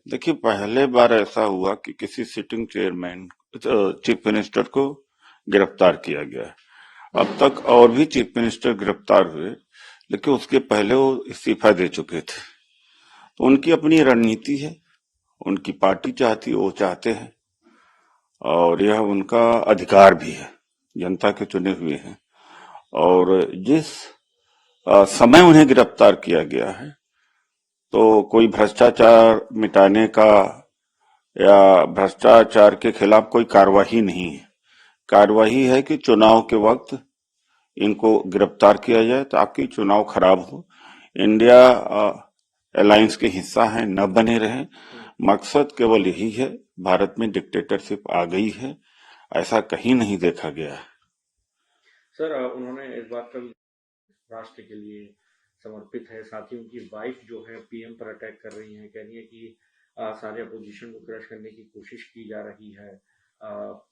देखिए, पहले बार ऐसा हुआ कि किसी सिटिंग चेयरमैन चीफ मिनिस्टर को गिरफ्तार किया गया है। अब तक और भी चीफ मिनिस्टर गिरफ्तार हुए, लेकिन उसके पहले वो इस्तीफा दे चुके थे। तो उनकी अपनी रणनीति है, उनकी पार्टी चाहती है, वो चाहते हैं, और यह उनका अधिकार भी है, जनता के चुने हुए हैं। और जिस समय उन्हें गिरफ्तार किया गया है, तो कोई भ्रष्टाचार मिटाने का या भ्रष्टाचार के खिलाफ कोई कार्यवाही नहीं है। कार्यवाही है कि चुनाव के वक्त इनको गिरफ्तार किया जाए ताकि चुनाव खराब हो, इंडिया अलायंस के हिस्सा है न बने रहे। मकसद केवल यही है। भारत में डिक्टेटरशिप आ गई है, ऐसा कहीं नहीं देखा गया है। सर उन्होंने इस बात का भी राष्ट्र के लिए समर्पित है। साथ ही उनकी वाइफ जो है पीएम पर अटैक कर रही है, कह रही है कि सारे अपोजिशन को क्रश करने की कोशिश की जा रही है।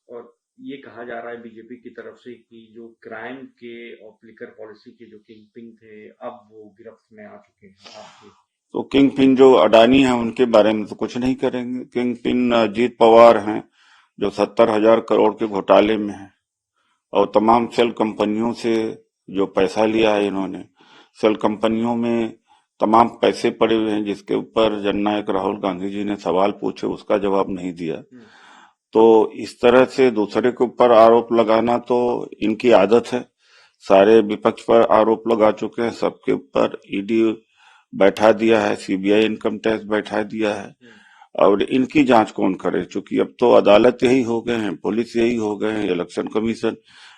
और ये कहा जा रहा है बीजेपी की तरफ से कि जो क्राइम के और लिकर पॉलिसी के जो किंग पिन थे, अब वो गिरफ्त में आ चुके हैं आपके। तो किंग पिन जो अडानी है उनके बारे में तो कुछ नहीं करेंगे। किंग पिन अजीत पवार हैं, जो 70,000 करोड़ के घोटाले में है, और तमाम सेल कंपनियों से जो पैसा लिया है इन्होंने। सेल कंपनियों में तमाम पैसे पड़े हुए हैं, जिसके ऊपर जननायक राहुल गांधी जी ने सवाल पूछे, उसका जवाब नहीं दिया। तो इस तरह से दूसरे के ऊपर आरोप लगाना तो इनकी आदत है। सारे विपक्ष पर आरोप लगा चुके हैं, सबके ऊपर ईडी बैठा दिया है, सीबीआई इनकम टैक्स बैठा दिया है। और इनकी जांच कौन करे, चूंकि अब तो अदालत यही हो गए हैं, पुलिस यही हो गए हैं, इलेक्शन कमीशन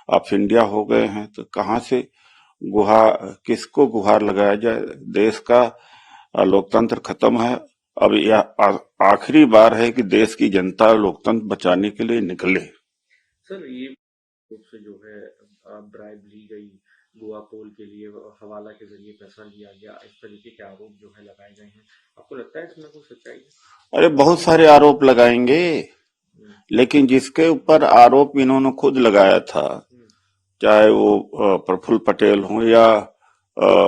ऑफ इंडिया हो गए हैं। तो कहाँ से गुहार, किसको गुहार लगाया जाए? देश का लोकतंत्र खत्म है। अब यह आखिरी बार है कि देश की जनता लोकतंत्र बचाने के लिए निकले। सर ये रूप से जो है ब्राइब ली गई, गोवा पोल के लिए हवाला के जरिए पैसा लिया गया, इस तरीके के आरोप जो है लगाए गए हैं। आपको लगता है इसमें कोई सच्चाई है? अरे बहुत सारे आरोप लगाएंगे, हम्म, लेकिन जिसके ऊपर आरोप इन्होंने खुद लगाया था, हम्म, चाहे वो प्रफुल्ल पटेल हो या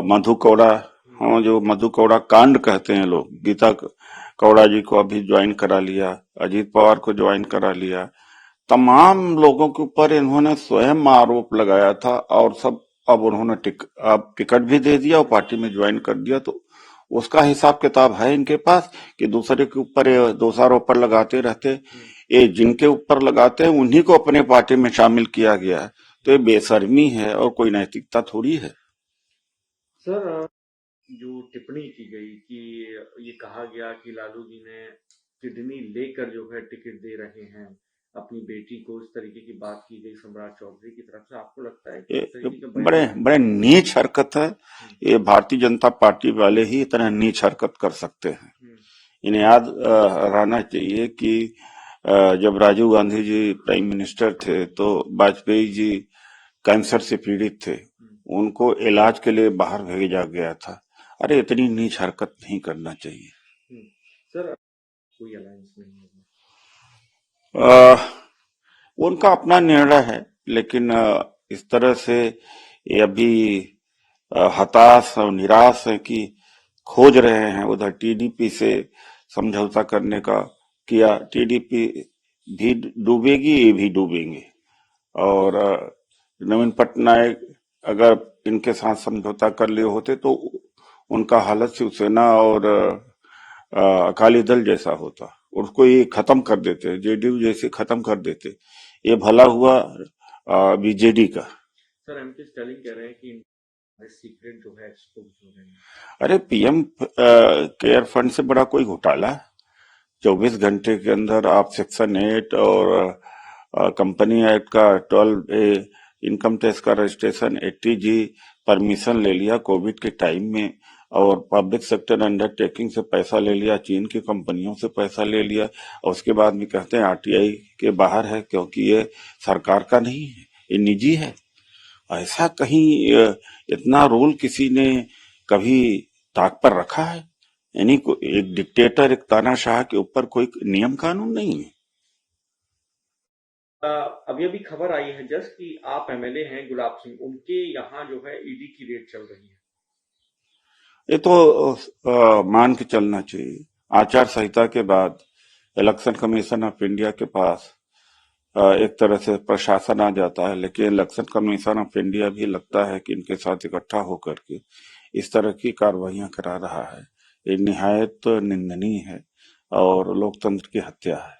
मधु कौड़ा हम्म, हो, जो मधु कौड़ा कांड कहते हैं लोग। गीता कौड़ा जी को अभी ज्वाइन करा लिया, अजीत पवार को ज्वाइन करा लिया, तमाम लोगों के ऊपर इन्होंने स्वयं आरोप लगाया था। और सब अब उन्होंने अब टिकट भी दे दिया और पार्टी में ज्वाइन कर दिया। तो उसका हिसाब किताब है इनके पास कि दूसरे के ऊपर ये दोषारोपण लगाते रहते। ये जिनके ऊपर लगाते हैं उन्हीं को अपने पार्टी में शामिल किया गया है। तो ये बेशर्मी है और कोई नैतिकता थोड़ी है। सर जो टिप्पणी की गई कि ये कहा गया कि लालू जी ने किडनी लेकर जो है टिकट दे रहे हैं अपनी बेटी को, इस तरीके की बात की गई सम्राट चौधरी की तरफ से। आपको लगता है कि इस ये तरीके के बड़े बयान जो बड़े नीच हरकत है। हम्म, ये भारतीय जनता पार्टी वाले ही इतना नीच हरकत कर सकते हैं। हम्म, इन्हें याद रहना चाहिए कि जब राजीव गांधी जी प्राइम मिनिस्टर थे तो वाजपेयी जी कैंसर से पीड़ित थे, हम्म, उनको इलाज के लिए बाहर भेजा गया था। अरे इतनी नीच हरकत नहीं करना चाहिए। हम्म। सर कोई अलायंस नहीं होगा? अ, उनका अपना निर्णय है, लेकिन इस तरह से ये अभी हताश और निराश है कि खोज रहे हैं उधर टीडीपी से समझौता करने का। किया, टीडीपी भी डूबेगी, ये भी डूबेंगे। और नवीन पटनायक अगर इनके साथ समझौता कर लिए होते तो उनका हालत शिवसेना और अकाली दल जैसा होता। उसको ये खत्म कर देते, जेडीयू जैसे खत्म कर देते। ये भला हुआ बीजेडी का। सर एम के स्टालिन कह रहे हैं कि सीक्रेट जो है एक्सपोज हो रहे हैं। अरे पीएम केयर फंड से बड़ा कोई घोटाला? 24 घंटे के अंदर आप सेक्शन 8 और कंपनी एक्ट का 12A, इनकम टैक्स का रजिस्ट्रेशन, 80G परमिशन ले लिया कोविड के टाइम में, और पब्लिक सेक्टर अंडरटेकिंग से पैसा ले लिया, चीन की कंपनियों से पैसा ले लिया, और उसके बाद में कहते हैं आरटीआई के बाहर है क्योंकि ये सरकार का नहीं है, ये निजी है। ऐसा कहीं इतना रोल किसी ने कभी ताक पर रखा है? यानी एक डिक्टेटर, एक तानाशाह के ऊपर कोई नियम कानून नहीं है। अभी अभी खबर आई है जस्ट कि आप एमएलए हैं गुलाब सिंह, उनके यहाँ जो है ईडी की रेड चल रही है। ये तो मान के चलना चाहिए। आचार संहिता के बाद इलेक्शन कमीशन ऑफ इंडिया के पास एक तरह से प्रशासन आ जाता है, लेकिन इलेक्शन कमीशन ऑफ इंडिया भी लगता है कि इनके साथ इकट्ठा होकर के इस तरह की कार्रवाइयां करा रहा है। ये निहायत निंदनीय है और लोकतंत्र की हत्या है।